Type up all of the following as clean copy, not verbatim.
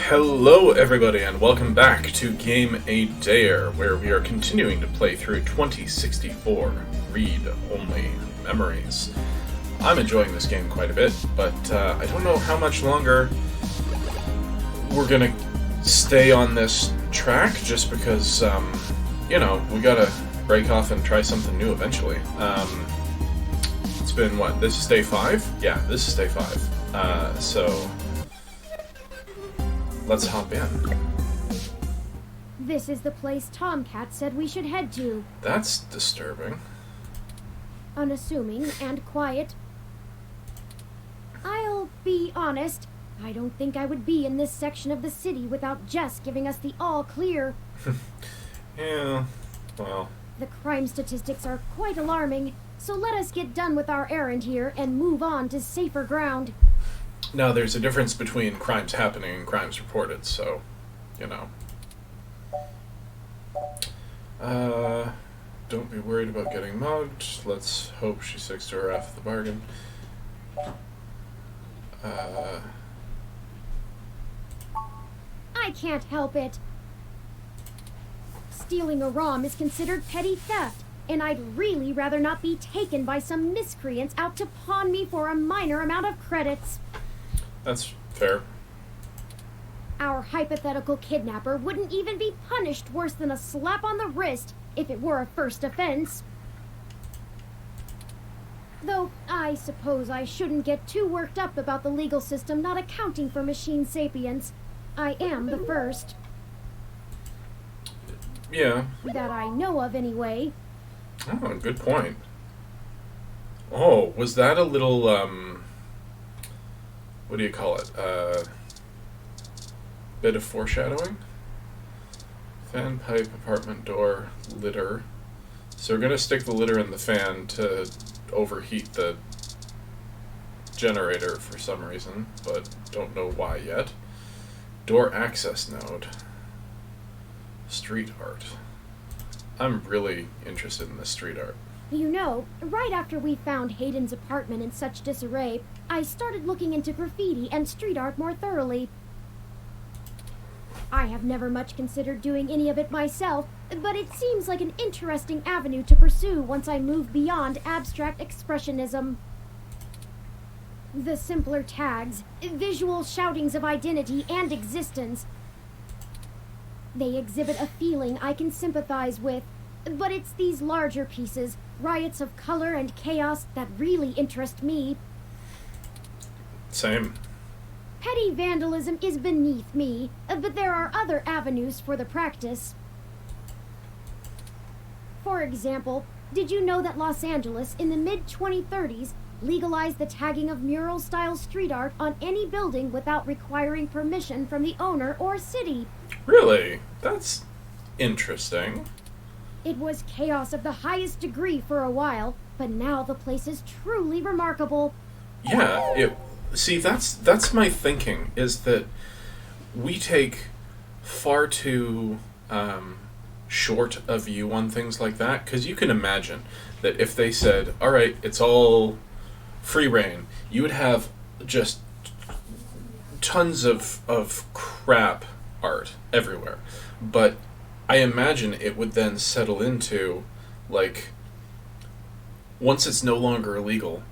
Hello everybody and welcome back to Game A Dare, where we are continuing to play through 2064 Read-Only Memories. I'm enjoying this game quite a bit, but I don't know how much longer we're gonna stay on this track, just because, we gotta break off and try something new eventually. It's been, this is day 5? Yeah, this is day 5. So let's hop in. This is the place Tomcat said we should head to. That's disturbing. Unassuming and quiet. I'll be honest, I don't think I would be in this section of the city without Jess giving us the all clear. Yeah, well... The crime statistics are quite alarming, so let us get done with our errand here and move on to safer ground. Now, there's a difference between crimes happening and crimes reported, so, don't be worried about getting mugged. Let's hope she sticks to her half of the bargain. I can't help it. Stealing a ROM is considered petty theft, and I'd really rather not be taken by some miscreants out to pawn me for a minor amount of credits. That's fair. Our hypothetical kidnapper wouldn't even be punished worse than a slap on the wrist if it were a first offense. Though, I suppose I shouldn't get too worked up about the legal system not accounting for machine sapience. I am the first. Yeah. That I know of, anyway. Oh, good point. Oh, was that a little, what do you call it? Bit of foreshadowing? Fan pipe, apartment door, litter. So we're gonna stick the litter in the fan to overheat the generator for some reason, but don't know why yet. Door access node. Street art. I'm really interested in this street art. You know, right after we found Hayden's apartment in such disarray, I started looking into graffiti and street art more thoroughly. I have never much considered doing any of it myself, but it seems like an interesting avenue to pursue once I move beyond abstract expressionism. The simpler tags, visual shoutings of identity and existence. They exhibit a feeling I can sympathize with, but it's these larger pieces, riots of color and chaos, that really interest me. Same. Petty vandalism is beneath me, but there are other avenues for the practice. For example, did you know that Los Angeles in the mid-2030s legalized the tagging of mural-style street art on any building without requiring permission from the owner or city? Really? That's interesting. It was chaos of the highest degree for a while, but now the place is truly remarkable. Yeah, see, that's my thinking, is that we take far too short a view on things like that, because you can imagine that if they said, alright, it's all free reign, you would have just tons of crap art everywhere. But I imagine it would then settle into, once it's no longer illegal,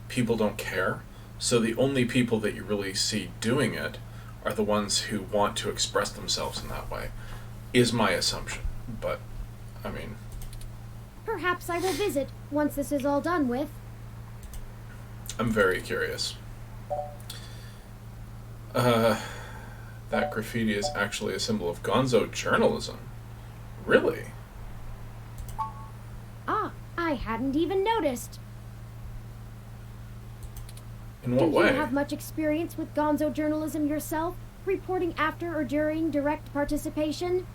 people don't care. So the only people that you really see doing it are the ones who want to express themselves in that way, is my assumption. But, I mean... Perhaps I will visit once this is all done with. I'm very curious. That graffiti is actually a symbol of gonzo journalism. Really? Ah, I hadn't even noticed. In what way? Do you have much experience with gonzo journalism yourself? Reporting after or during direct participation?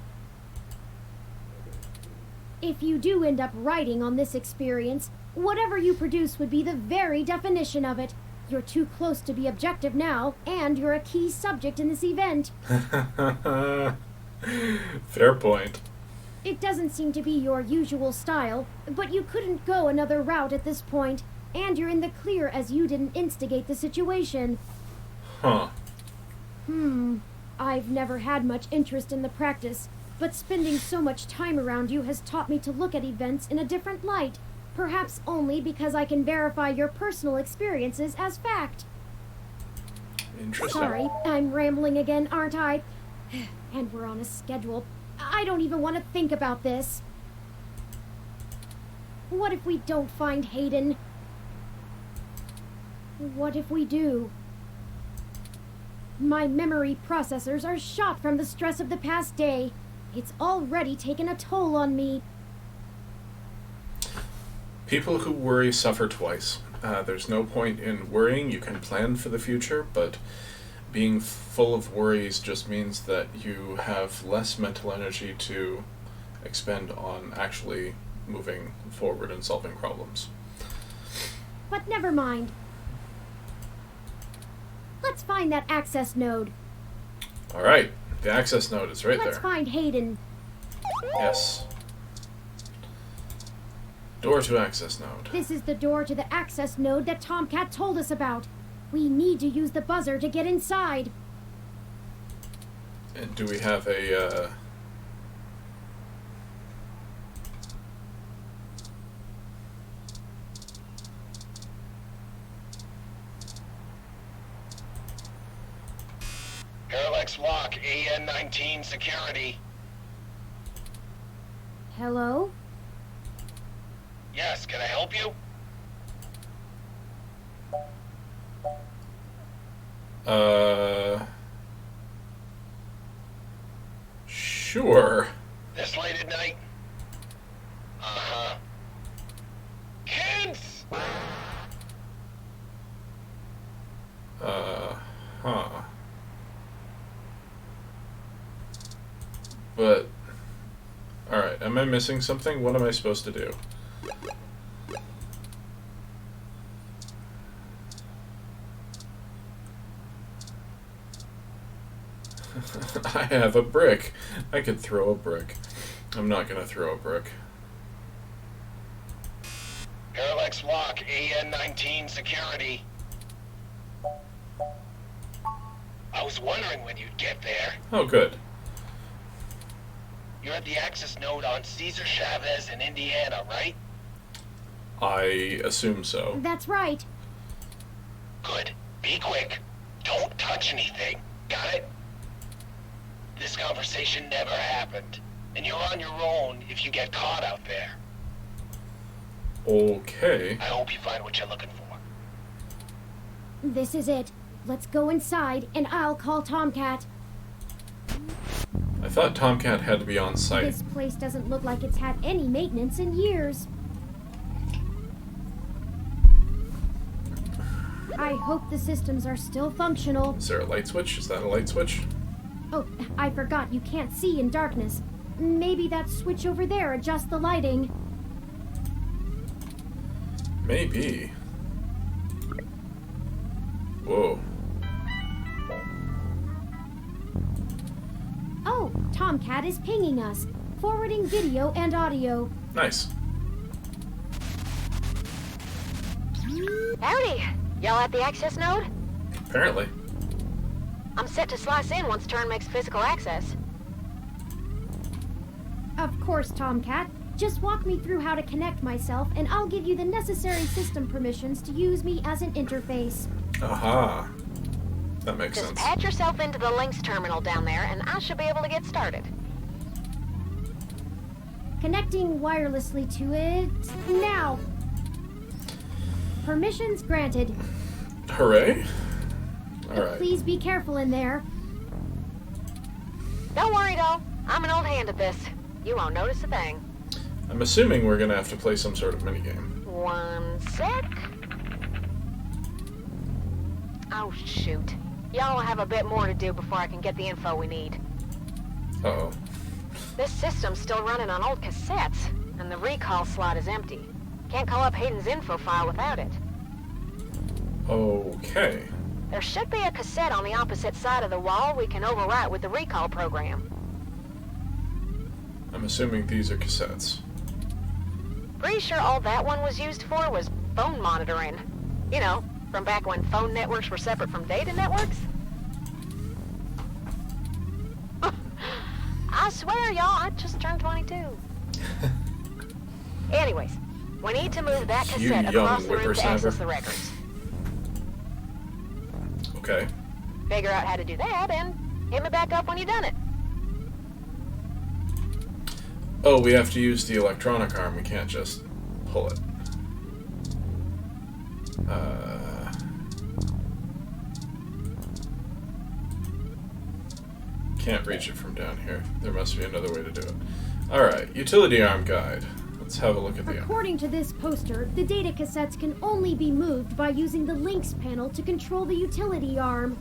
If you do end up writing on this experience, whatever you produce would be the very definition of it. You're too close to be objective now, and you're a key subject in this event. Fair point. It doesn't seem to be your usual style, but you couldn't go another route at this point, and you're in the clear as you didn't instigate the situation. Huh. I've never had much interest in the practice, but spending so much time around you has taught me to look at events in a different light, perhaps only because I can verify your personal experiences as fact. Interesting. Sorry, I'm rambling again, aren't I? And we're on a schedule. I don't even want to think about this. What if we don't find Hayden? What if we do? My memory processors are shot from the stress of the past day. It's already taken a toll on me. People who worry suffer twice. There's no point in worrying. You can plan for the future, but being full of worries just means that you have less mental energy to expend on actually moving forward and solving problems. But never mind. Let's find that access node. Alright, the access node is right Let's there. find Hayden. Yes. Door to access node. This is the door to the access node that Tomcat told us about. We need to use the buzzer to get inside. And do we have a, Parallax Walk, AN-19 security. Hello? Yes, can I help you? Sure. This late at night? Uh-huh. Kids! Huh. But, alright, am I missing something? What am I supposed to do? I have a brick. I could throw a brick. I'm not gonna throw a brick. Parallax Walk, AN-19 security. I was wondering when you'd get there. Oh, good. You're at the access node on Cesar Chavez in Indiana, right? I assume so. That's right. Good. Be quick. Don't touch anything. Got it? This conversation never happened, and you're on your own if you get caught out there. Okay. I hope you find what you're looking for. This is it. Let's go inside, and I'll call Tomcat. I thought Tomcat had to be on site. This place doesn't look like it's had any maintenance in years. I hope the systems are still functional. Is there a light switch? Is that a light switch? Oh, I forgot you can't see in darkness. Maybe that switch over there adjusts the lighting. Maybe. Whoa. Oh, Tomcat is pinging us, forwarding video and audio. Nice. Howdy! Y'all at the access node? Apparently. I'm set to slice in once turn makes physical access. Of course, Tomcat. Just walk me through how to connect myself, and I'll give you the necessary system permissions to use me as an interface. Aha. That makes Just sense. patch yourself into the links terminal down there, and I should be able to get started. Connecting wirelessly to it now. Permissions granted. Hooray. Alright. Please be careful in there. Don't worry, though. I'm an old hand at this. You won't notice a thing. I'm assuming we're gonna have to play some sort of minigame. One sec. Oh, shoot. Y'all will have a bit more to do before I can get the info we need. Uh-oh. This system's still running on old cassettes, and the recall slot is empty. Can't call up Hayden's info file without it. Okay. There should be a cassette on the opposite side of the wall we can overwrite with the recall program. I'm assuming these are cassettes. Pretty sure all that one was used for was phone monitoring. You know, from back when phone networks were separate from data networks. I swear, y'all, I just turned 22. Anyways, we need to move that You cassette young across the room to whippersnapper. access the records. Okay. Figure out how to do that, and hit me back up when you've done it. Oh, we have to use the electronic arm. We can't just pull it. Can't reach it from down here. There must be another way to do it. Alright, utility arm guide. Let's have a look at the arm. According to this poster, the data cassettes can only be moved by using the links panel to control the utility arm.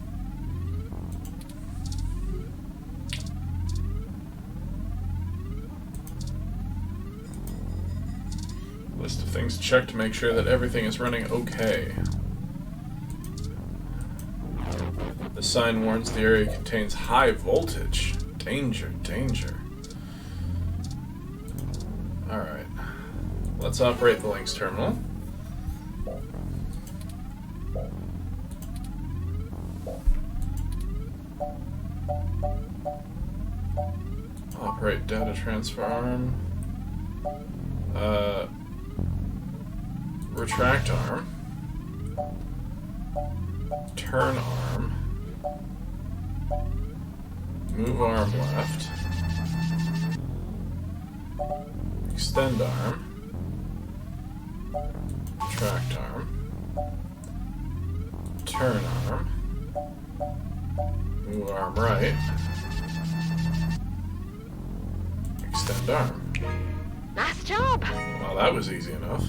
List of things to check to make sure that everything is running okay. The sign warns the area contains high voltage. Danger, danger. Alright. Let's operate the links terminal. Operate data transfer arm. Retract arm. Turn arm. Move arm left. Extend arm. Retract arm. Turn arm. Move arm right. Extend arm. Nice job. Well, that was easy enough.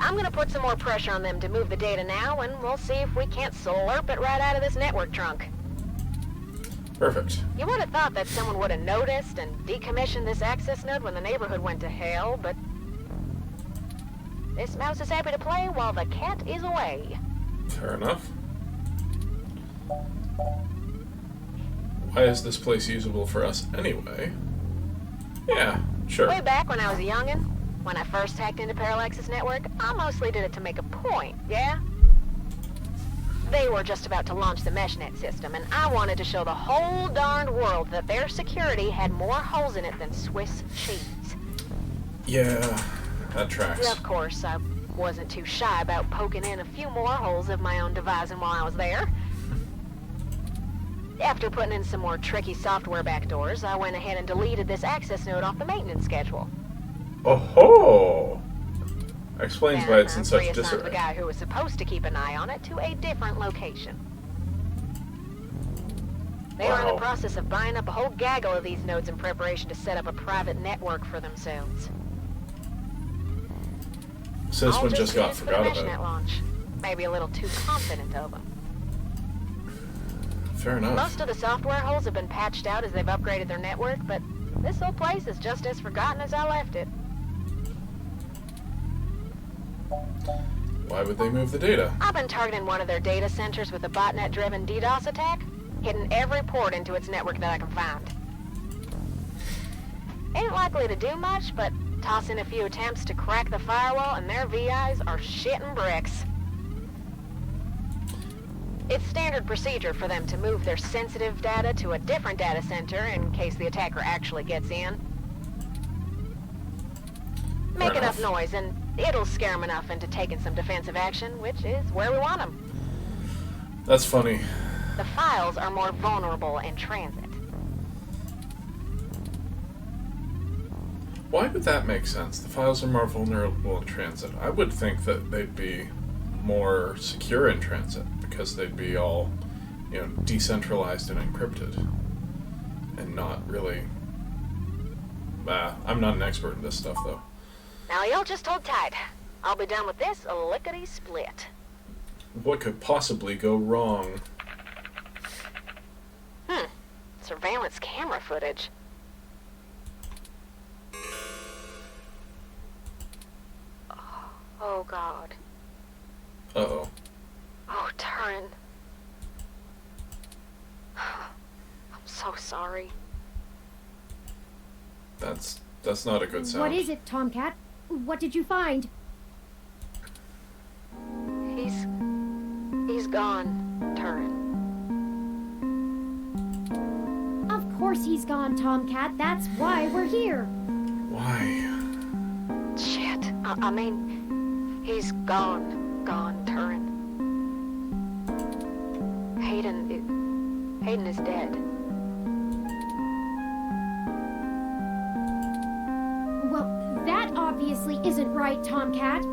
I'm gonna put some more pressure on them to move the data now, and we'll see if we can't slurp it right out of this network trunk. Perfect. You would have thought that someone would have noticed and decommissioned this access node when the neighborhood went to hell, but this mouse is happy to play while the cat is away. Fair enough. Why is this place usable for us anyway? Yeah, sure. Way back when I was a youngin', when I first hacked into Parallax's network, I mostly did it to make a point, yeah? They were just about to launch the MeshNet system, and I wanted to show the whole darned world that their security had more holes in it than Swiss cheese. Yeah, that tracks. Of course, I wasn't too shy about poking in a few more holes of my own devising while I was there. After putting in some more tricky software backdoors, I went ahead and deleted this access node off the maintenance schedule. Oh-ho! Explains why it's in such reassigned the disarray. guy who was supposed to keep an eye on it to a different location. They were in Wow. the process of buying up a whole gaggle of these nodes in preparation to set up a private network for themselves. So this All one just got used for the forgot MeshNet about. launch. Maybe a little too confident of them. Fair enough. Most of the software holes have been patched out as they've upgraded their network, but this whole place is just as forgotten as I left it. Why would they move the data? I've been targeting one of their data centers with a botnet-driven DDoS attack, hitting every port into its network that I can find. Ain't likely to do much, but toss in a few attempts to crack the firewall and their VIs are shitting bricks. It's standard procedure for them to move their sensitive data to a different data center in case the attacker actually gets in. Make Fair enough enough. noise and it'll scare them enough into taking some defensive action, which is where we want them. That's funny. The files are more vulnerable in transit. Why would that make sense? The files are more vulnerable in transit. I would think that they'd be more secure in transit because they'd be all, decentralized and encrypted, and not really. I'm not an expert in this stuff though. Now y'all just hold tight. I'll be done with this lickety-split. What could possibly go wrong? Surveillance camera footage. Oh, God. Uh-oh. Oh, Turin. I'm so sorry. That's not a good sound. What is it, Tomcat? What did you find? He's gone, Turin. Of course course he's gone, Tomcat. That's why we're here. Why? Shit. I mean, he's gone, Turin. Hayden is dead. Well, that obviously isn't right, Tomcat.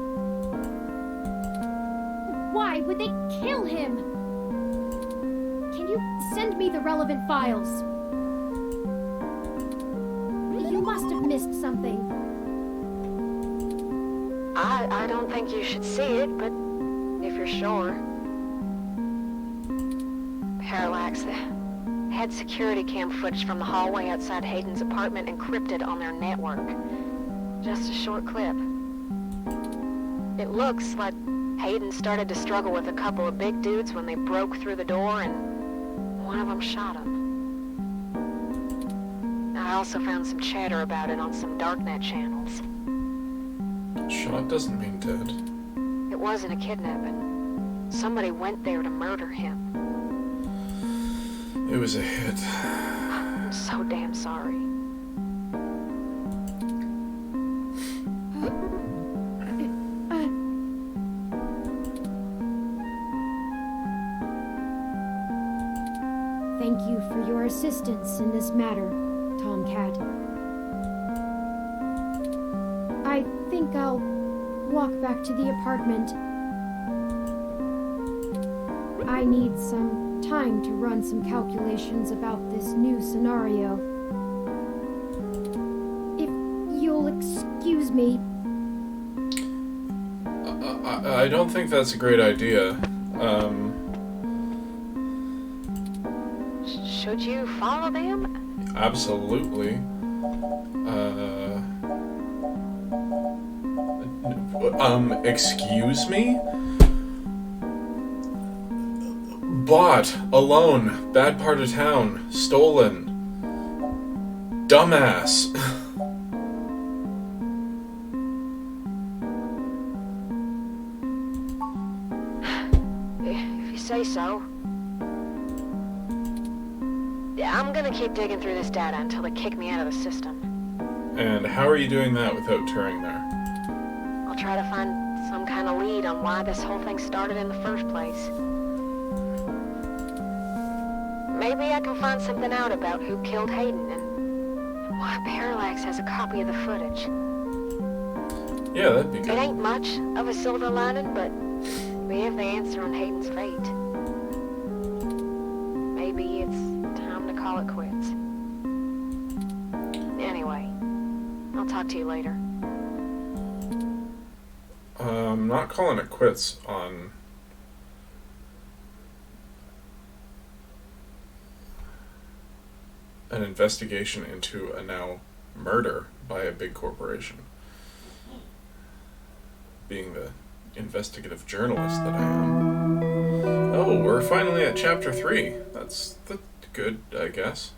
Why would they kill him? Can you send me the relevant files? You must have missed something. I don't think you should see it, but if you're sure. Parallax, the had security cam footage from the hallway outside Hayden's apartment encrypted on their network. Just a short clip. It looks like Hayden started to struggle with a couple of big dudes when they broke through the door and one of them shot him. I also found some chatter about it on some darknet channels. Shot doesn't mean dead. It wasn't a kidnapping. Somebody went there to murder him. It was a hit. I'm so damn sorry. Thank you for your assistance in this matter, Tomcat. I think I'll walk back to the apartment. I need some time to run some calculations about this new scenario. If you'll excuse me. I don't think that's a great idea. Should you follow them? Absolutely. Excuse me? Bought, alone, bad part of town, stolen. Dumbass. If you say so. I'm gonna keep digging through this data until they kick me out of the system. And how are you doing that without Turing there? I'll try to find some kind of lead on why this whole thing started in the first place. Maybe I can find something out about who killed Hayden and why Parallax has a copy of the footage. Yeah, that'd be good. It ain't much of a silver lining, but we have the answer on Hayden's fate. Maybe it's time to call it quits. Anyway, I'll talk to you later. I'm not calling it quits on an investigation into a now murder by a big corporation. Being the investigative journalist that I am. Oh, we're finally at chapter 3. That's good, I guess.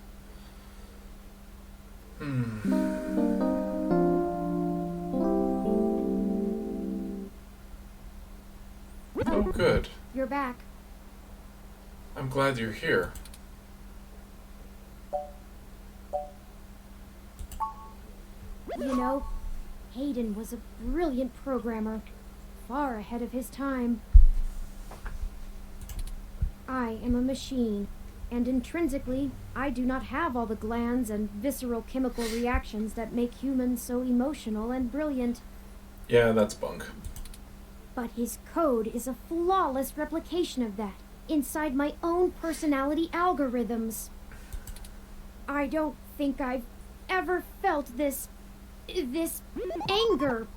Oh, good. You're back. I'm glad you're here. You know, Hayden was a brilliant programmer, far ahead of his time. I am a machine, and intrinsically, I do not have all the glands and visceral chemical reactions that make humans so emotional and brilliant. Yeah, that's bunk. But his code is a flawless replication of that, inside my own personality algorithms. I don't think I've ever felt this anger.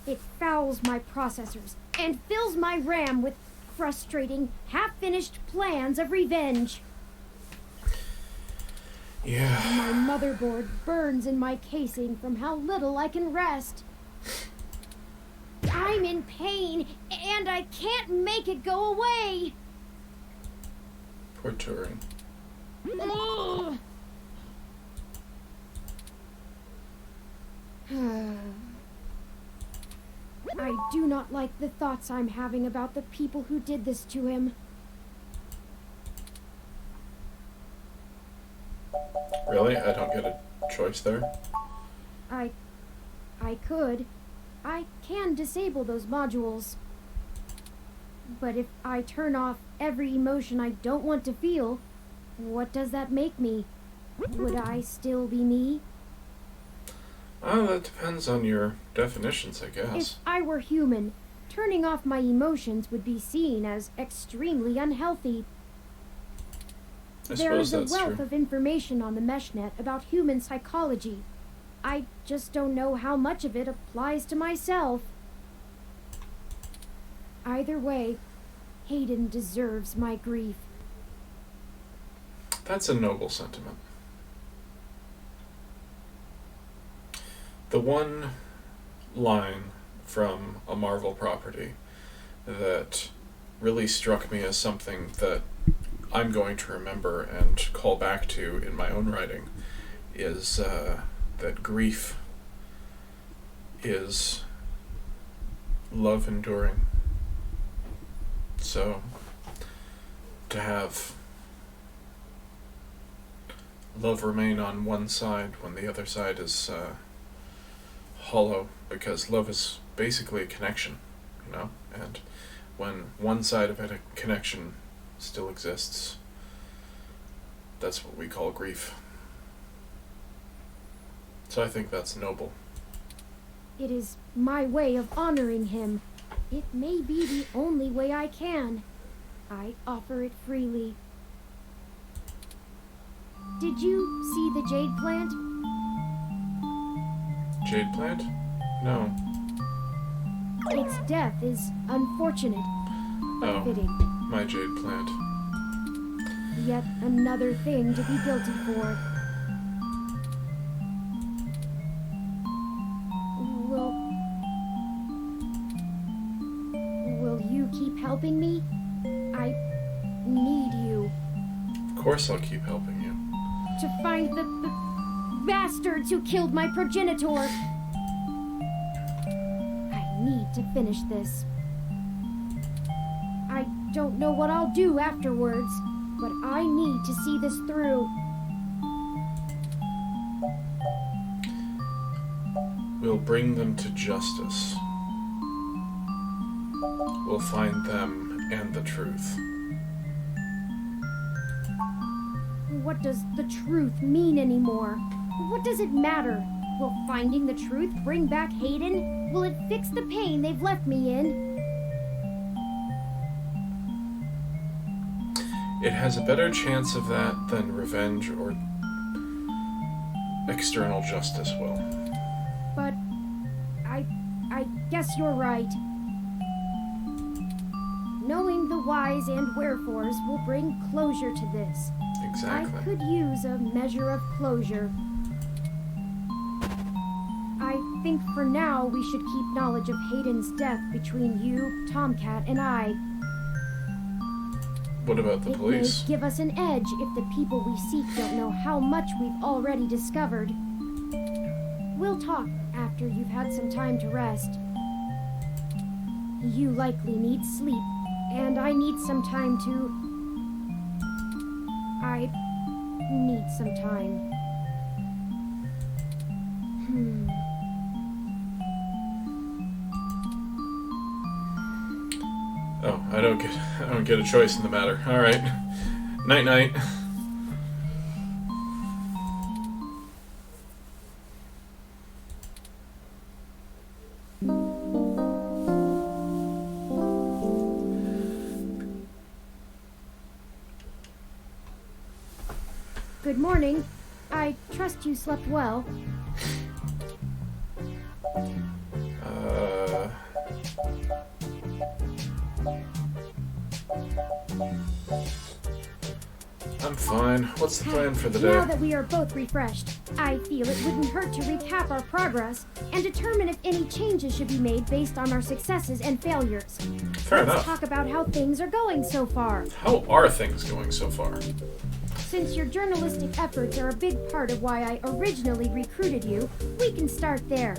It fouls my processors and fills my RAM with frustrating, half-finished plans of revenge. Yeah. My motherboard burns in my casing from how little I can rest. I'm in pain, and I can't make it go away. Poor Turing. Ugh. I do not like the thoughts I'm having about the people who did this to him. Really? I don't get a choice there? I could. I can disable those modules. But if I turn off every emotion I don't want to feel, what does that make me? Would I still be me? Oh, that depends on your definitions, I guess. If I were human, turning off my emotions would be seen as extremely unhealthy. I There is suppose a that's wealth true. of information on the meshnet about human psychology. I just don't know how much of it applies to myself. Either way, Hayden deserves my grief. That's a noble sentiment. The one line from a Marvel property that really struck me as something that I'm going to remember and call back to in my own writing is that grief is love enduring. So, to have love remain on one side when the other side is hollow, because love is basically a connection, you know? And when one side of a connection still exists, that's what we call grief. So I think that's noble. It is my way of honoring him. It may be the only way I can. I offer it freely. Did you see the jade plant? Jade plant? No. Its death is unfortunate, but Oh, fitting. my jade plant. Yet another thing to be guilty for. Will you keep helping me? I need you Of course I'll keep helping you. to find the bastards who killed my progenitor. I need to finish this. I don't know what I'll do afterwards, but I need to see this through. We'll bring them to justice. We'll find them and the truth. What does the truth mean anymore? What does it matter? Will finding the truth bring back Hayden? Will it fix the pain they've left me in? It has a better chance of that than revenge or external justice will. But I guess you're right. Knowing the whys and wherefores will bring closure to this. Exactly. I could use a measure of closure. I think for now we should keep knowledge of Hayden's death between you, Tomcat, and I. What about the It police? may give us an edge if the people we seek don't know how much we've already discovered. We'll talk after you've had some time to rest. You likely need sleep, and I need some time to... I need some time. Oh, I don't get a choice in the matter. All right. Night night. Good morning. I trust you slept well. I'm fine. What's the plan for the Now day? that we are both refreshed, I feel it wouldn't hurt to recap our progress and determine if any changes should be made based on our successes and failures. Fair Let's enough. talk about how things are going so far. How are things going so far? Since your journalistic efforts are a big part of why I originally recruited you, we can start there.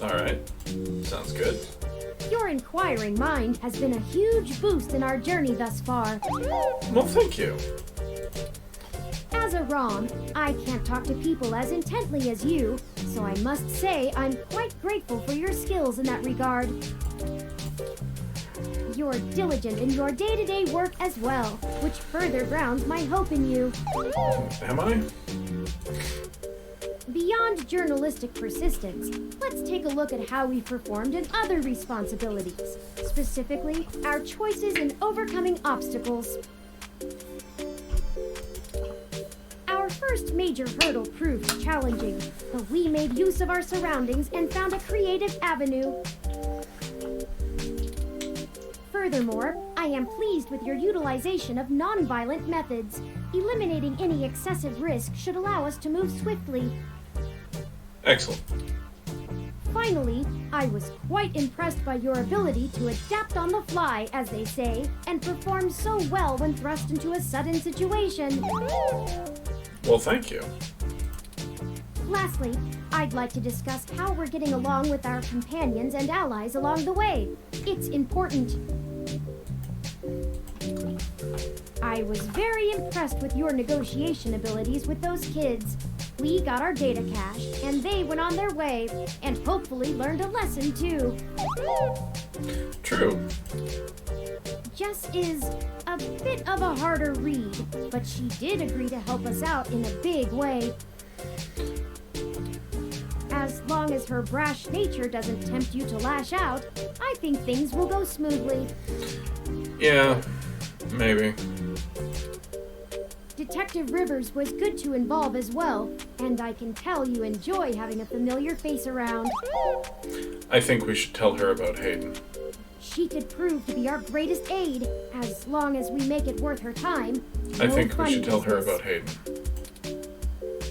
All right. Sounds good. Your inquiring mind has been a huge boost in our journey thus far. Well, thank you. Buzz-a-rom, I can't talk to people as intently as you, so I must say I'm quite grateful for your skills in that regard. You're diligent in your day-to-day work as well, which further grounds my hope in you. Am I? Beyond journalistic persistence, let's take a look at how we've performed in other responsibilities, specifically our choices in overcoming obstacles. Our first major hurdle proved challenging, but we made use of our surroundings and found a creative avenue. Furthermore, I am pleased with your utilization of non-violent methods. Eliminating any excessive risk should allow us to move swiftly. Excellent. Finally, I was quite impressed by your ability to adapt on the fly, as they say, and perform so well when thrust into a sudden situation. Well, thank you. Lastly, I'd like to discuss how we're getting along with our companions and allies along the way. It's important. I was very impressed with your negotiation abilities with those kids. We got our data cache, and they went on their way, and hopefully learned a lesson too. True. Jess is a bit of a harder read, but she did agree to help us out in a big way. As long as her brash nature doesn't tempt you to lash out, I think things will go smoothly. Yeah, maybe. Detective Rivers was good to involve as well, and I can tell you enjoy having a familiar face around. I think we should tell her about Hayden. She could prove to be our greatest aid, as long as we make it worth her time. I No think we fun should tell her business. about Hayden.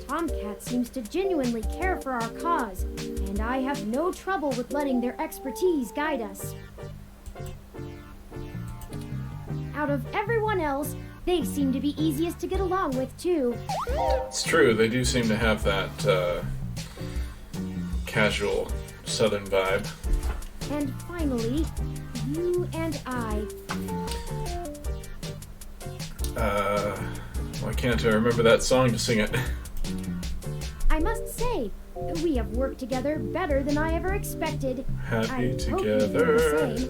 Tomcat seems to genuinely care for our cause, and I have no trouble with letting their expertise guide us. Out of everyone else, they seem to be easiest to get along with, too. It's true, they do seem to have that casual southern vibe. And finally, you and I. Why can't I remember that song to sing it? I must say, we have worked together better than I ever expected. Happy I hope you feel together. the same.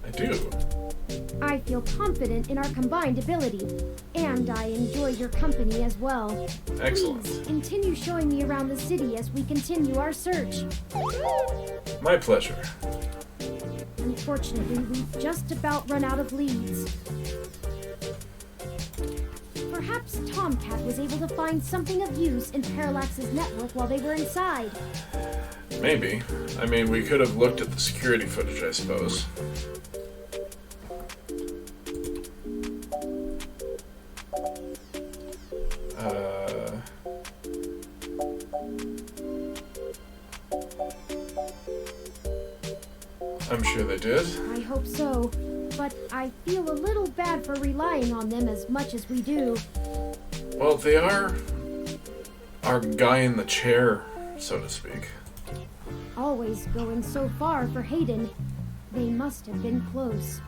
I do. I feel confident in our combined ability, and I enjoy your company as well. Excellent. Please continue showing me around the city as we continue our search. My pleasure. Unfortunately, we've just about run out of leads. Perhaps Tomcat was able to find something of use in Parallax's network while they were inside. Maybe. I mean, we could have looked at the security footage, I suppose. I'm sure they did. I hope so, but I feel a little bad for relying on them as much as we do. Well, they are our guy in the chair, so to speak. Always going so far for Hayden. They must have been close.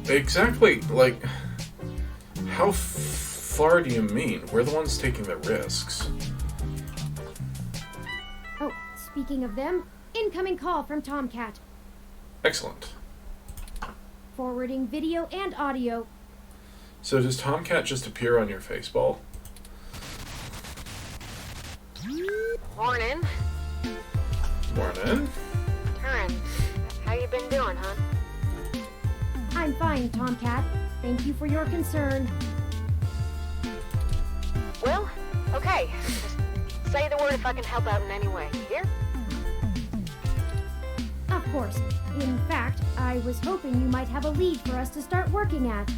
Exactly, like, how far do you mean? We're the ones taking the risks. Oh, speaking of them, incoming call from Tomcat. Excellent. Forwarding video and audio. So does Tomcat just appear on your faceball? Morning. Morning. Turin, how you been doing, huh? I'm fine, Tomcat. Thank you for your concern. Well, okay. Just say the word if I can help out in any way. Here? Of course. In fact, I was hoping you might have a lead for us to start working at.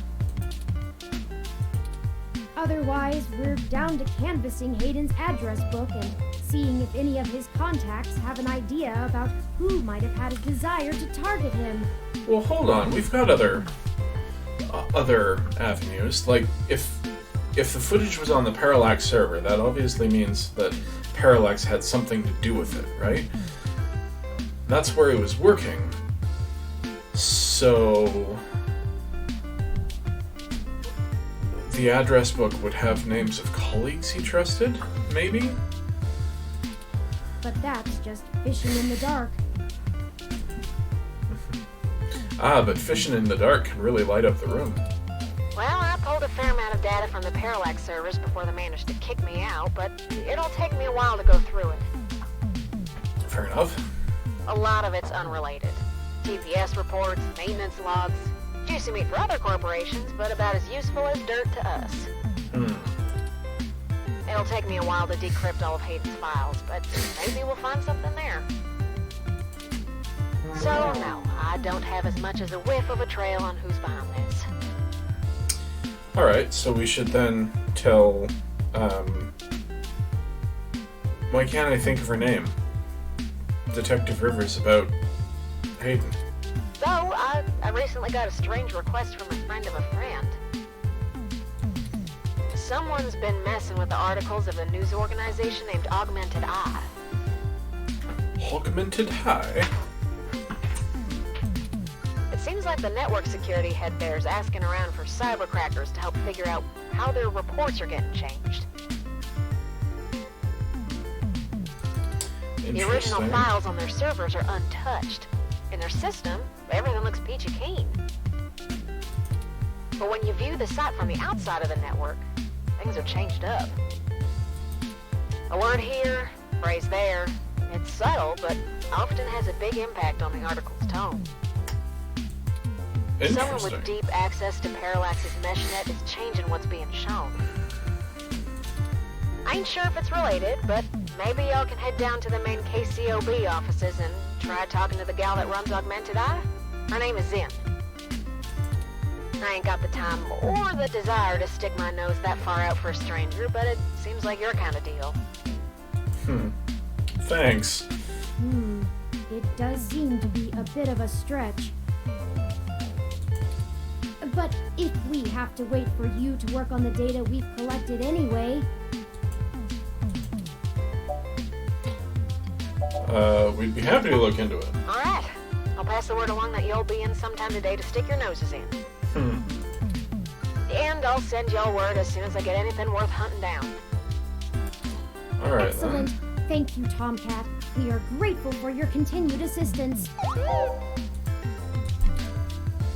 Otherwise, we're down to canvassing Hayden's address book and seeing if any of his contacts have an idea about who might have had a desire to target him. Well, hold on. We've got other avenues. Like, if the footage was on the Parallax server, that obviously means that Parallax had something to do with it, right? That's where he was working. So the address book would have names of colleagues he trusted, maybe? But that's just fishing in the dark. But fishing in the dark can really light up the room. Well, I pulled a fair amount of data from the Parallax servers before they managed to kick me out, but it'll take me a while to go through it. Fair enough. A lot of it's unrelated. TPS reports, maintenance logs. Juicy meat for other corporations, but about as useful as dirt to us. It'll take me a while to decrypt all of Hayden's files, but maybe we'll find something there. So, no, I don't have as much as a whiff of a trail on who's behind this. Alright, so we should then tell, why can't I think of her name? Detective Rivers about Hayden. So, I recently got a strange request from a friend of a friend. Someone's been messing with the articles of a news organization named Augmented Eye. Augmented Eye? It seems like the network security head there's asking around for cybercrackers to help figure out how their reports are getting changed. The original files on their servers are untouched. In their system, everything looks peachy keen. But when you view the site from the outside of the network, things are changed up. A word here, phrase there. It's subtle, but often has a big impact on the article's tone. Someone with deep access to Parallax's meshnet is changing what's being shown. I ain't sure if it's related, but maybe y'all can head down to the main KCOB offices and try talking to the gal that runs Augmented Eye. Her name is Zen. I ain't got the time or the desire to stick my nose that far out for a stranger, but it seems like your kind of deal. Thanks. It does seem to be a bit of a stretch. But if we have to wait for you to work on the data we've collected anyway... we'd be happy to look into it. Alright. I'll pass the word along that you'll be in sometime today to stick your noses in. And I'll send y'all word as soon as I get anything worth hunting down. Alright. Excellent. Thank you, Tomcat. We are grateful for your continued assistance.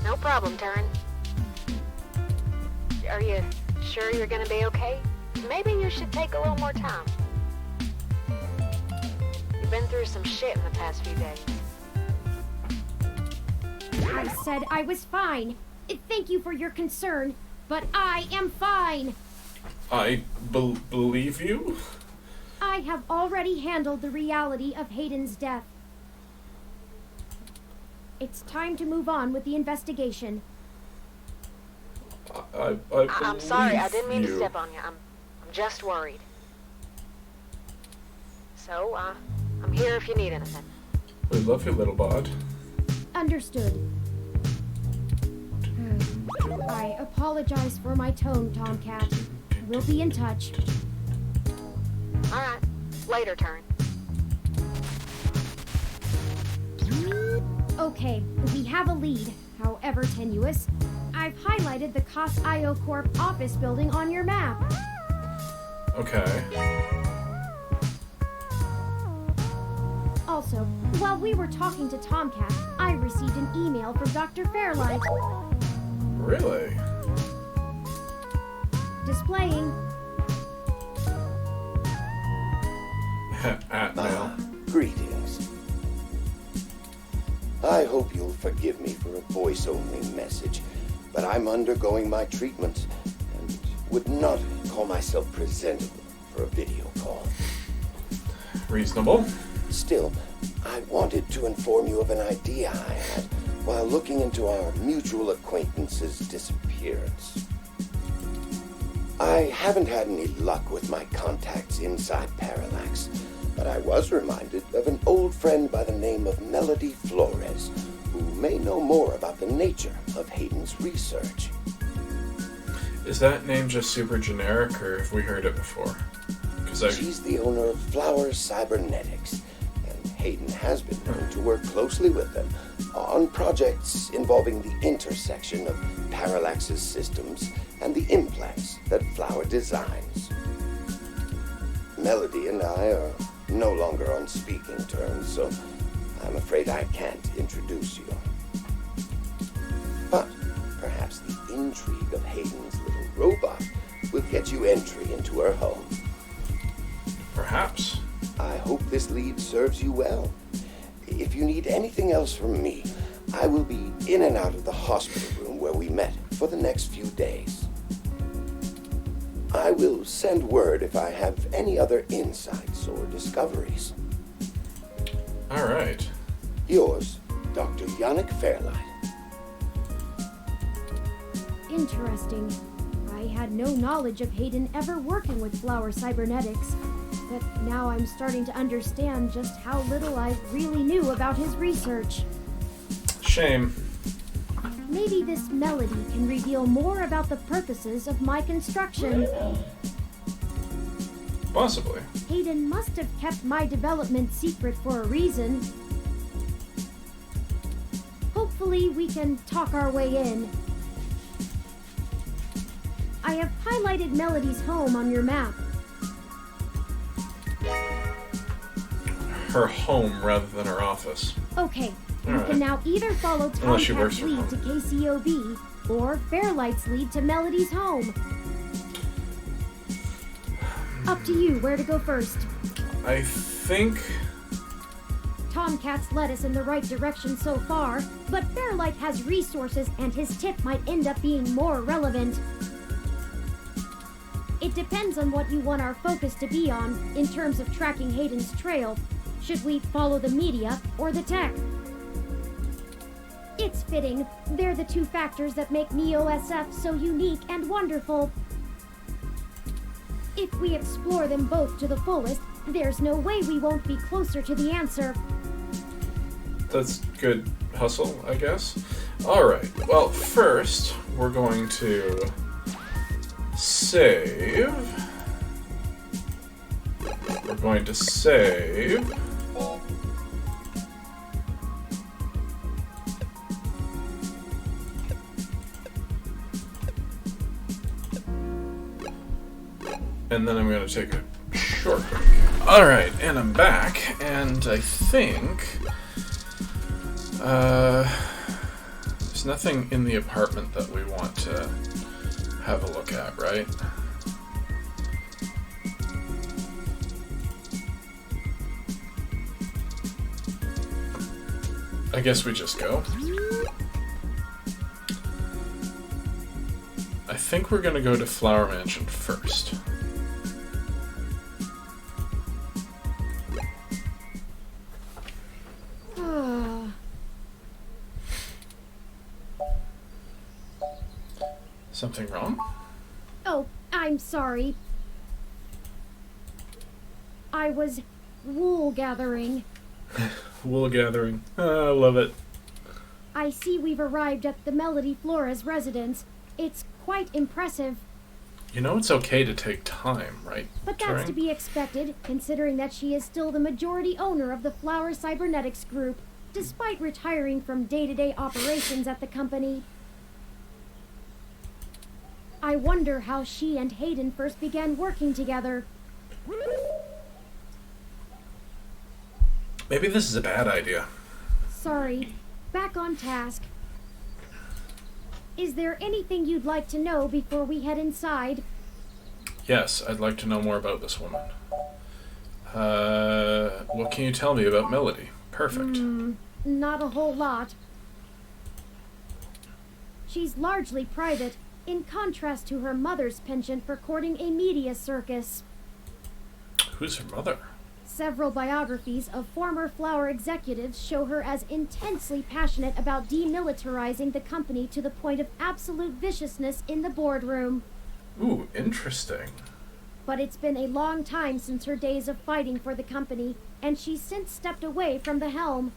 No problem, Turin. Are you sure you're gonna be okay? Maybe you should take a little more time. You've been through some shit in the past few days. I said I was fine. Thank you for your concern, but I am fine. I believe you? I have already handled the reality of Hayden's death. It's time to move on with the investigation. I'm sorry, I didn't mean to step on you. I'm just worried. So, I'm here if you need anything. We love you, little bot. Understood. I apologize for my tone, Tomcat. We'll be in touch. Alright. Later, Turin. Okay, we have a lead, however tenuous. I've highlighted the COS-IO Corp office building on your map. Okay. Also, while we were talking to Tomcat, I received an email from Dr. Fairlight. Really? Displaying. At mail. Greetings. I hope you'll forgive me for a voice-only message, but I'm undergoing my treatment and would not call myself presentable for a video call. Reasonable. Still, I wanted to inform you of an idea I had while looking into our mutual acquaintance's disappearance. I haven't had any luck with my contacts inside Parallax, but I was reminded of an old friend by the name of Melody Flores, who may know more about the nature of Hayden's research. Is that name just super generic, or have we heard it before? She's the owner of Flowers Cybernetics, and Hayden has been known to work closely with them on projects involving the intersection of Parallax's systems and the implants that Flower designs. Melody and I are no longer on speaking terms, so I'm afraid I can't introduce you. But perhaps the intrigue of Hayden's little robot will get you entry into her home. Perhaps. I hope this lead serves you well. If you need anything else from me, I will be in and out of the hospital room where we met for the next few days. I will send word if I have any other insights or discoveries. All right. Yours, Dr. Yannick Fairlight. Interesting. I had no knowledge of Hayden ever working with Flower Cybernetics, but now I'm starting to understand just how little I really knew about his research. Shame. Maybe this Melody can reveal more about the purposes of my construction. Possibly. Hayden must have kept my development secret for a reason. Hopefully we can talk our way in. I have highlighted Melody's home on your map. Her home rather than her office. Okay, you Alright. can now either follow Unless she works Tomcat's from lead to home. KCOB or Fairlight's lead to Melody's home. Up to you where to go first. I think... Tomcat's led us in the right direction so far, but Fairlight has resources and his tip might end up being more relevant. It depends on what you want our focus to be on in terms of tracking Hayden's trail. Should we follow the media or the tech? It's fitting. They're the two factors that make Neo-SF so unique and wonderful. If we explore them both to the fullest, there's no way we won't be closer to the answer. That's good hustle, I guess. Alright, well, first, we're going to save. We're going to save. And then I'm going to take a short break. Alright, and I'm back, and I think... there's nothing in the apartment that we want to have a look at, right? I guess we just go. I think we're gonna go to Flower Mansion first. Something wrong? Oh, I'm sorry. I was wool gathering. Wool gathering. I love it. I see we've arrived at the Melody Flores residence. It's quite impressive, You know it's okay to take time, right? but that's to Turing? be expected, considering that she is still the majority owner of the Flower Cybernetics Group, despite retiring from day-to-day operations at the company. I wonder how she and Hayden first began working together. Maybe this is a bad idea. Sorry. Back on task. Is there anything you'd like to know before we head inside? Yes, I'd like to know more about this woman. What can you tell me about Melody? Perfect. Not a whole lot. She's largely private, in contrast to her mother's penchant for courting a media circus. Who's her mother? Several biographies of former Flower executives show her as intensely passionate about demilitarizing the company to the point of absolute viciousness in the boardroom. Ooh, interesting. But it's been a long time since her days of fighting for the company, and she's since stepped away from the helm.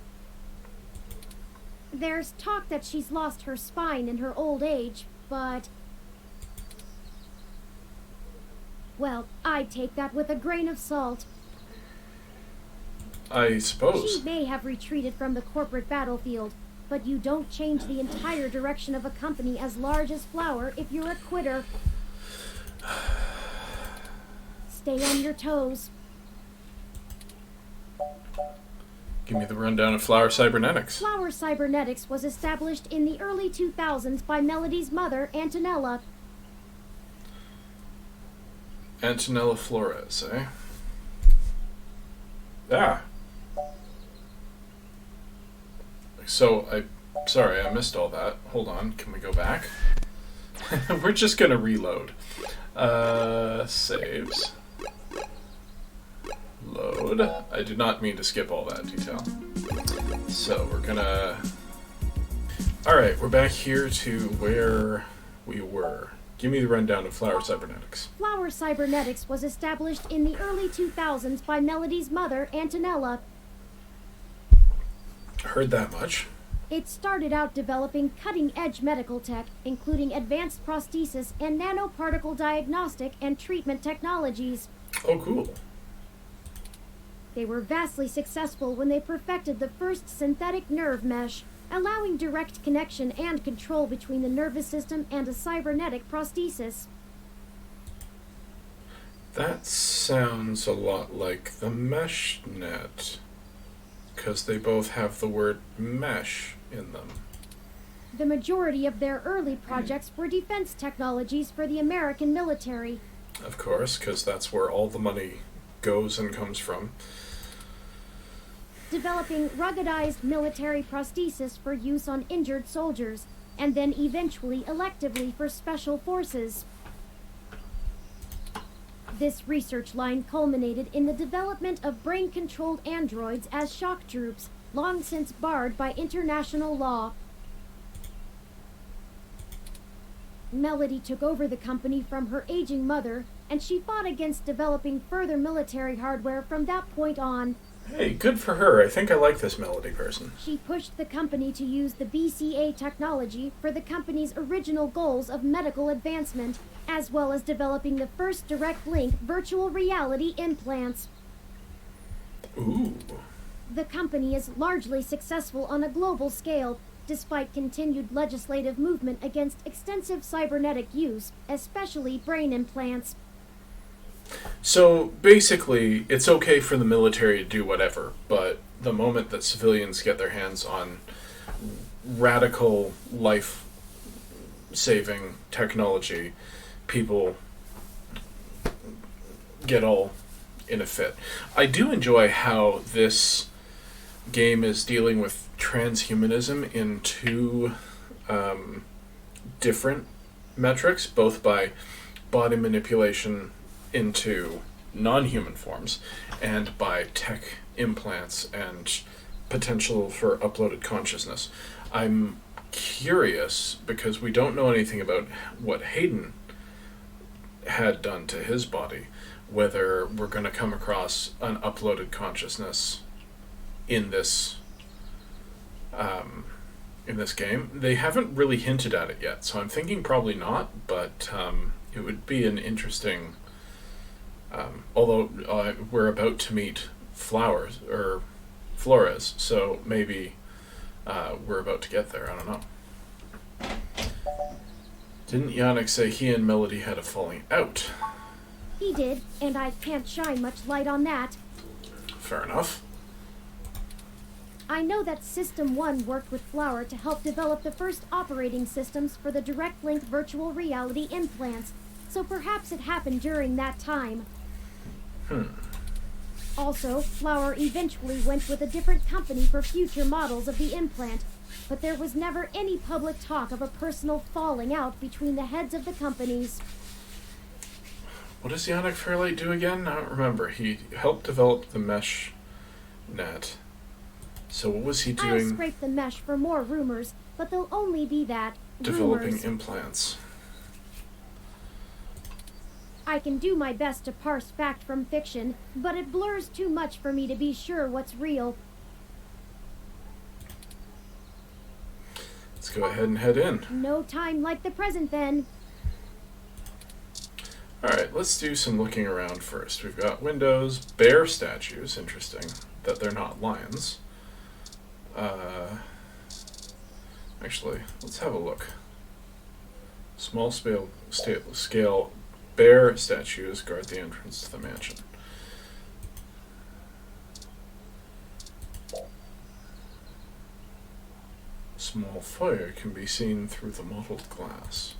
There's talk that she's lost her spine in her old age, but... well, I take that with a grain of salt. I suppose. She may have retreated from the corporate battlefield, but you don't change the entire direction of a company as large as Flower if you're a quitter. Stay on your toes. Give me the rundown of Flower Cybernetics. Flower Cybernetics was established in the early 2000s by Melody's mother, Antonella. Antonella Flores, eh? Ah. So, sorry, I missed all that. Hold on, can we go back? We're just gonna reload. Saves. Load. I did not mean to skip all that detail. So, we're gonna... Alright, we're back here to where we were. Give me the rundown of Flower Cybernetics. Flower Cybernetics was established in the early 2000s by Melody's mother, Antonella. Heard that much. It started out developing cutting-edge medical tech, including advanced prosthesis and nanoparticle diagnostic and treatment technologies. Oh, cool. They were vastly successful when they perfected the first synthetic nerve mesh, allowing direct connection and control between the nervous system and a cybernetic prosthesis. That sounds a lot like the MeshNet, because they both have the word mesh in them. The majority of their early projects were defense technologies for the American military. Of course, because that's where all the money goes and comes from. Developing ruggedized military prosthesis for use on injured soldiers, and then eventually electively for special forces. This research line culminated in the development of brain-controlled androids as shock troops, long since barred by international law. Melody took over the company from her aging mother, and she fought against developing further military hardware from that point on. Hey, good for her. I think I like this Melody person. She pushed the company to use the BCA technology for the company's original goals of medical advancement, as well as developing the first direct link virtual reality implants. Ooh. The company is largely successful on a global scale, despite continued legislative movement against extensive cybernetic use, especially brain implants. So, basically, it's okay for the military to do whatever, but the moment that civilians get their hands on radical life-saving technology, people get all in a fit. I do enjoy how this game is dealing with transhumanism in two different metrics, both by body manipulation into non-human forms and by tech implants and potential for uploaded consciousness. I'm curious, because we don't know anything about what Hayden had done to his body, whether we're going to come across an uploaded consciousness in this game. They haven't really hinted at it yet, so I'm thinking probably not, but it would be an interesting... although we're about to meet Flores, so maybe we're about to get there, I don't know. Didn't Yannick say he and Melody had a falling out? He did, and I can't shine much light on that. Fair enough. I know that System 1 worked with Flower to help develop the first operating systems for the direct link virtual reality implants, so perhaps it happened during that time. Also, Flower eventually went with a different company for future models of the implant, but there was never any public talk of a personal falling out between the heads of the companies. What does Yannick Fairlight do again? I don't remember. He helped develop the mesh net. So what was he doing? I'll scrape the mesh for more rumors, but they'll only be that, developing rumors. Implants. I can do my best to parse fact from fiction, but it blurs too much for me to be sure what's real. Let's go ahead and head in. No time like the present, then. Alright, let's do some looking around first. We've got windows, bear statues, interesting. that they're not lions. Actually, let's have a look. Small scale bear statues guard the entrance to the mansion. Small fire can be seen through the mottled glass.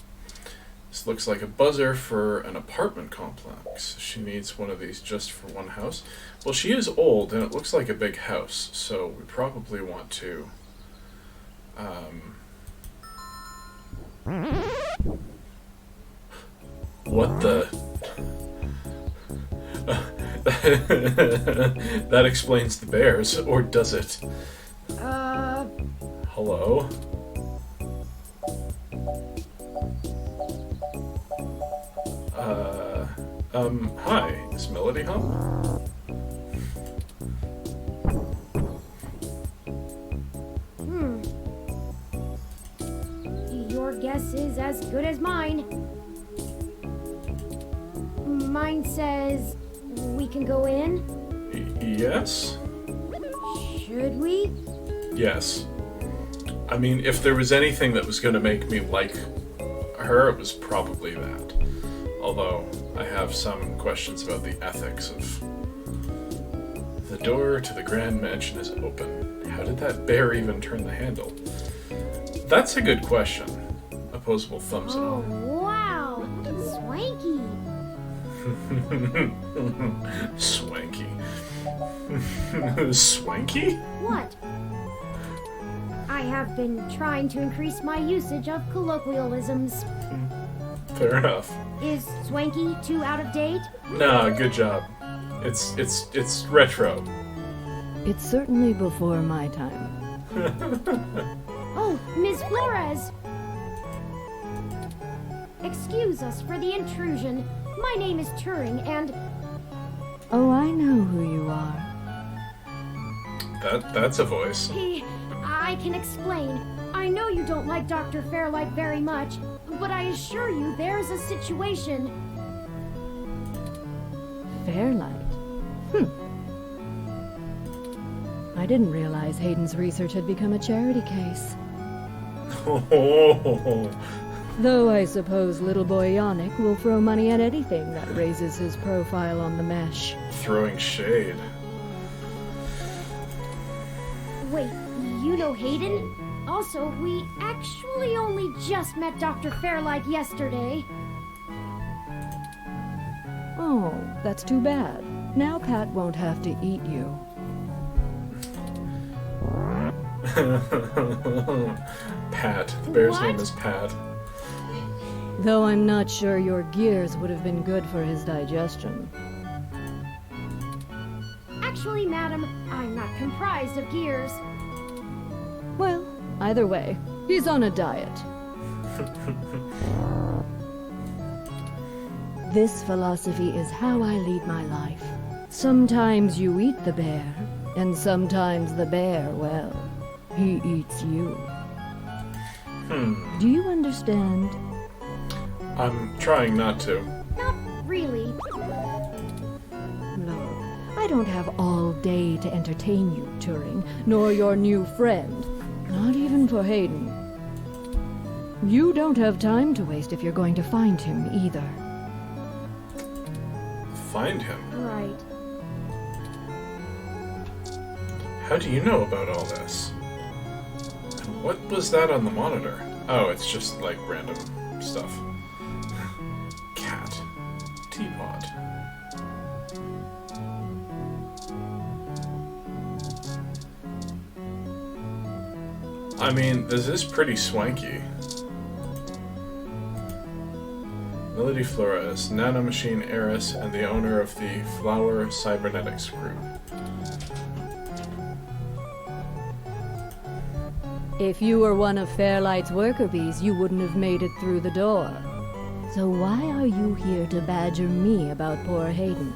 This looks like a buzzer for an apartment complex. She needs one of these just for one house. Well, she is old, and it looks like a big house, so we probably want to... What the... That explains the bears, or does it? Hello? Hi, is Melody home? Your guess is as good as mine. Mine says we can go in. Yes? Should we? Yes. I mean, if there was anything that was going to make me like her, it was probably that. Although, I have some questions about the ethics of... The door to the Grand Mansion is open. How did that bear even turn the handle? That's a good question. Opposable thumbs Oh, up. wow! Swanky! Swanky. Swanky? What? I have been trying to increase my usage of colloquialisms. Fair enough. Is swanky too out of date? Nah, good job. It's retro. It's certainly before my time. Oh, Ms. Flores! Excuse us for the intrusion. My name is Turing, and... Oh, I know who you are. That's a voice. I can explain. I know you don't like Dr. Fairlight very much, but I assure you there's a situation. Fairlight? I didn't realize Hayden's research had become a charity case. Though I suppose little boy Yannick will throw money at anything that raises his profile on the mesh. Throwing shade. Wait, you know Hayden? Also, we actually only just met Dr. Fairlight yesterday. Oh, that's too bad. Now Pat won't have to eat you. Pat. The bear's What? name is Pat. Though I'm not sure your gears would have been good for his digestion. Actually, madam, I'm not comprised of gears. Well, either way, he's on a diet. This philosophy is how I lead my life. Sometimes you eat the bear, and sometimes the bear, well, he eats you. Do you understand? I'm trying not to. Not really. Look, I don't have all day to entertain you, Turing, nor your new friend. Not even for Hayden. You don't have time to waste if you're going to find him, either. Find him? Right. How do you know about all this? And what was that on the monitor? Oh, it's just like random stuff. Cat. Teapot. I mean, this is pretty swanky. Melody Flores, nanomachine heiress and the owner of the Flower Cybernetics Group. If you were one of Fairlight's worker bees, you wouldn't have made it through the door. So why are you here to badger me about poor Hayden?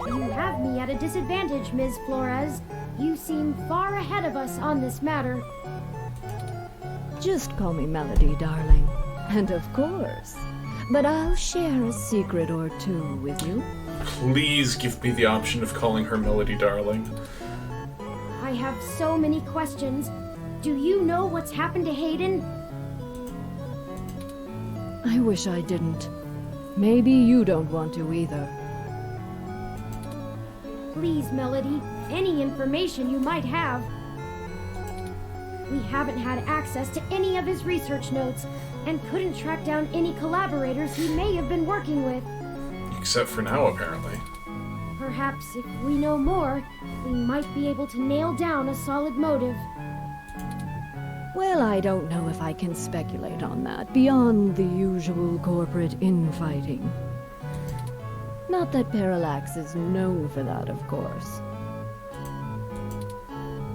You have me at a disadvantage, Ms. Flores. You seem far ahead of us on this matter. Just call me Melody, darling. And of course. But I'll share a secret or two with you. Please give me the option of calling her Melody Darling. I have so many questions. Do you know what's happened to Hayden? I wish I didn't. Maybe you don't want to either. Please, Melody, any information you might have. We haven't had access to any of his research notes, and couldn't track down any collaborators he may have been working with. Except for now, apparently. Perhaps if we know more, we might be able to nail down a solid motive. Well, I don't know if I can speculate on that, beyond the usual corporate infighting. Not that Parallax is known for that, of course.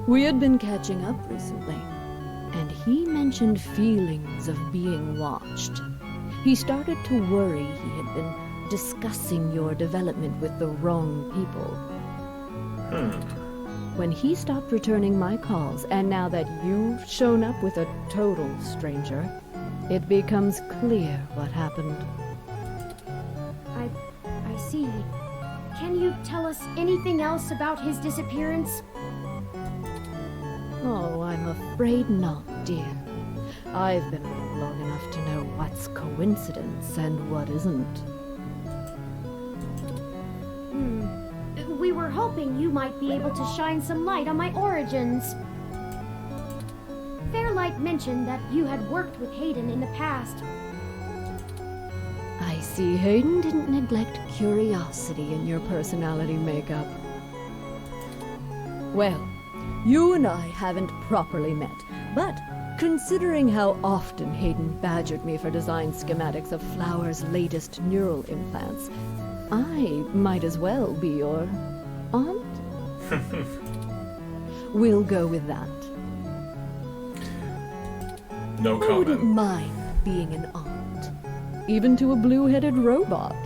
We had been catching up recently, and he mentioned feelings of being watched. He started to worry he had been discussing your development with the wrong people. When he stopped returning my calls, and now that you've shown up with a total stranger, it becomes clear what happened. I see. Can you tell us anything else about his disappearance? Oh, I'm afraid not, dear. I've been around long enough to know what's coincidence and what isn't. We were hoping you might be able to shine some light on my origins. Fairlight mentioned that you had worked with Hayden in the past. I see Hayden didn't neglect curiosity in your personality makeup. Well, you and I haven't properly met, but considering how often Hayden badgered me for design schematics of Flower's latest neural implants, I might as well be your aunt? We'll go with that. No I wouldn't comment. mind being an aunt, even to a blue-headed robot.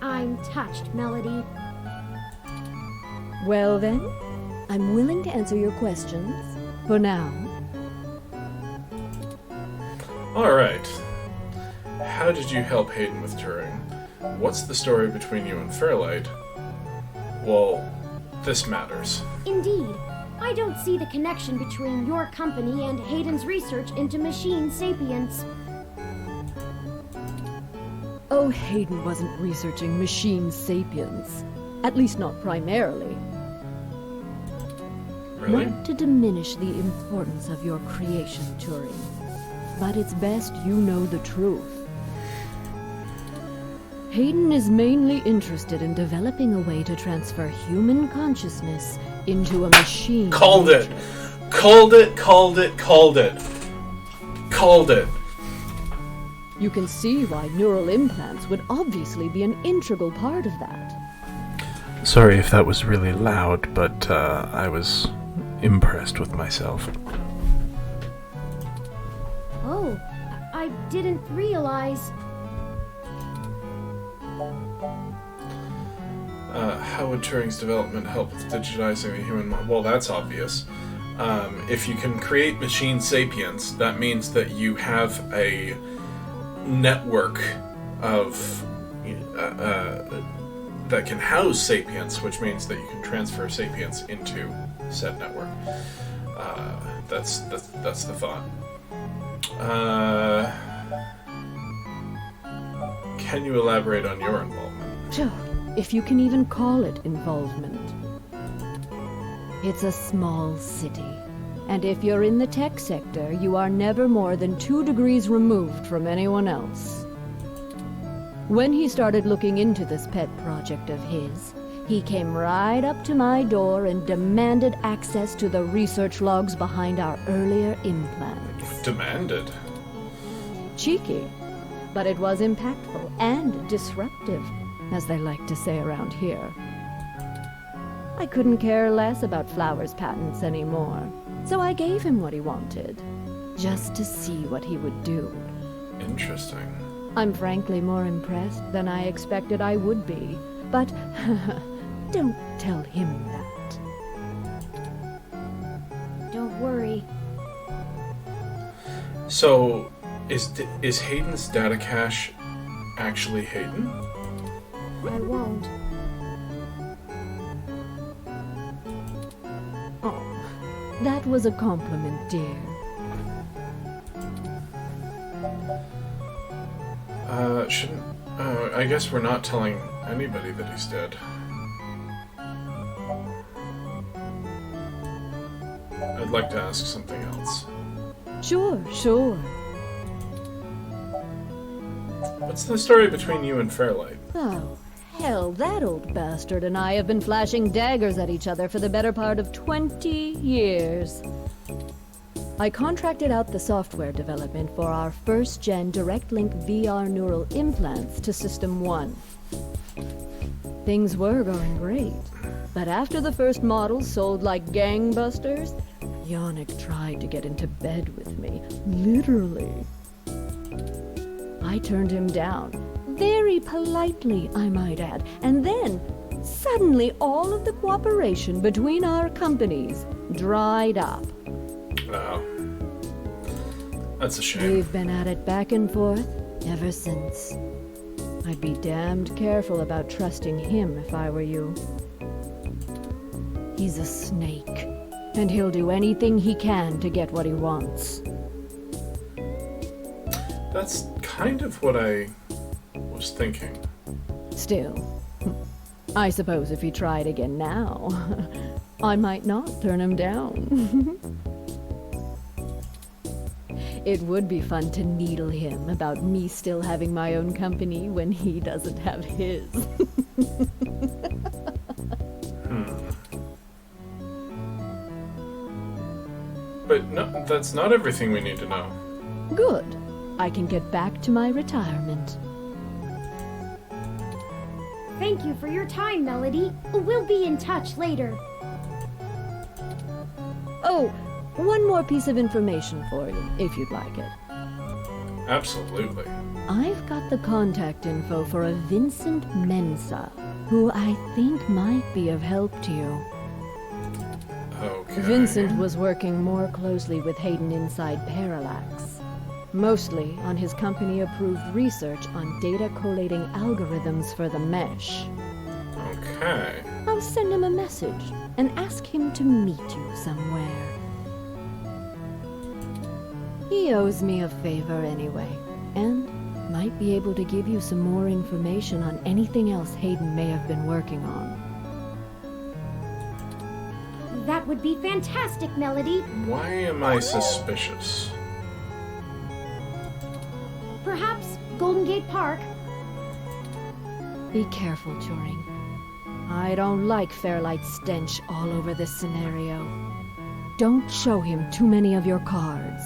I'm touched, Melody. Well then, I'm willing to answer your questions, for now. Alright. How did you help Hayden with Turing? What's the story between you and Fairlight? Well, this matters. Indeed. I don't see the connection between your company and Hayden's research into machine sapience. Oh, Hayden wasn't researching machine sapience. At least not primarily. Really? Not to diminish the importance of your creation, Turing, but it's best you know the truth. Hayden is mainly interested in developing a way to transfer human consciousness into a machine. Called it! Called it, called it, called it. Called it. You can see why neural implants would obviously be an integral part of that. Sorry if that was really loud, but I was impressed with myself. Oh, I didn't realize. How would Turing's development help with digitizing the human mind? Well, that's obvious. If you can create machine sapience, that means that you have a network of that can house sapience, which means that you can transfer sapience into said network. That's the thought. Can you elaborate on your involvement? Sure, if you can even call it involvement. It's a small city, and if you're in the tech sector, you are never more than 2 degrees removed from anyone else. When he started looking into this pet project of his, he came right up to my door and demanded access to the research logs behind our earlier implants. Demanded. Cheeky, but it was impactful and disruptive, as they like to say around here. I couldn't care less about Flower's patents anymore, so I gave him what he wanted, just to see what he would do. Interesting. I'm frankly more impressed than I expected I would be, but don't tell him that. Don't worry. So, is Hayden's data cache actually Hayden? I won't. Oh, that was a compliment, dear. Shouldn't... I guess we're not telling anybody that he's dead. I'd like to ask something else. Sure. What's the story between you and Fairlight? Oh, hell, that old bastard and I have been flashing daggers at each other for the better part of 20 years. I contracted out the software development for our first-gen direct-link VR neural implants to System 1. Things were going great, but after the first models sold like gangbusters, Yannick tried to get into bed with me, literally. I turned him down, very politely, I might add, and then, suddenly all of the cooperation between our companies dried up. Oh. That's a shame. We've been at it back and forth ever since. I'd be damned careful about trusting him if I were you. He's a snake, and he'll do anything he can to get what he wants. That's kind of what I was thinking. Still, I suppose if he tried again now, I might not turn him down. It would be fun to needle him about me still having my own company when he doesn't have his. But no, that's not everything we need to know. Good. I can get back to my retirement. Thank you for your time, Melody. We'll be in touch later. Oh, one more piece of information for you, if you'd like it. Absolutely. I've got the contact info for a Vincent Mensa, who I think might be of help to you. Okay. Vincent was working more closely with Hayden inside Parallax, mostly on his company-approved research on data collating algorithms for the mesh. Okay. I'll send him a message and ask him to meet you somewhere. He owes me a favor anyway, and might be able to give you some more information on anything else Hayden may have been working on. That would be fantastic, Melody. Why am I suspicious? Perhaps Golden Gate Park. Be careful, Turing. I don't like Fairlight's stench all over this scenario. Don't show him too many of your cards.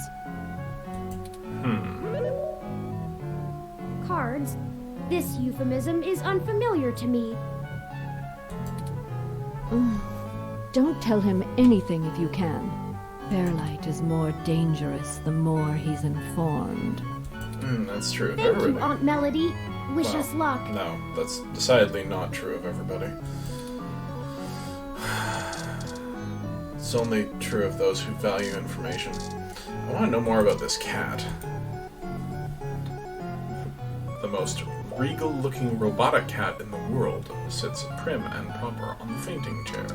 Cards? This euphemism is unfamiliar to me. Don't tell him anything if you can. Fairlight is more dangerous the more he's informed. That's true of Thank everybody. you, Aunt Melody. Wish Well, us luck. No, that's decidedly not true of everybody. It's only true of those who value information. I want to know more about this cat. The most regal-looking robotic cat in the world sits prim and proper on the fainting chair.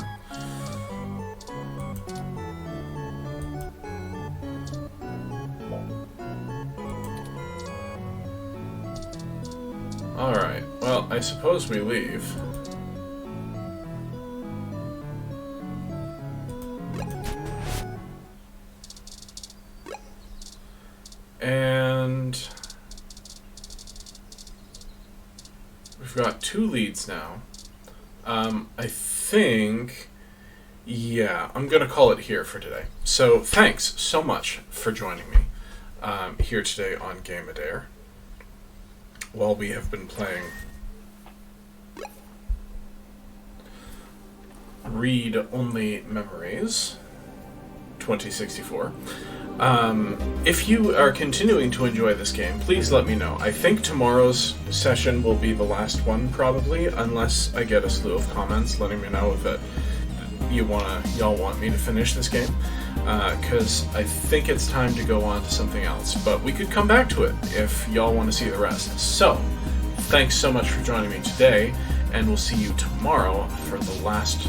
Alright, well, I suppose we leave. And we've got 2 leads now. I think, yeah, I'm gonna call it here for today. So thanks so much for joining me here today on Game a Dare. While we have been playing Read Only Memories 2064. If you are continuing to enjoy this game, please let me know. I think tomorrow's session will be the last one, probably, unless I get a slew of comments letting me know if y'all want me to finish this game. Because I think it's time to go on to something else. But we could come back to it if y'all want to see the rest. So, thanks so much for joining me today, and we'll see you tomorrow for the last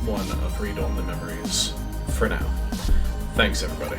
one of Read Only Memories for now. Thanks, everybody.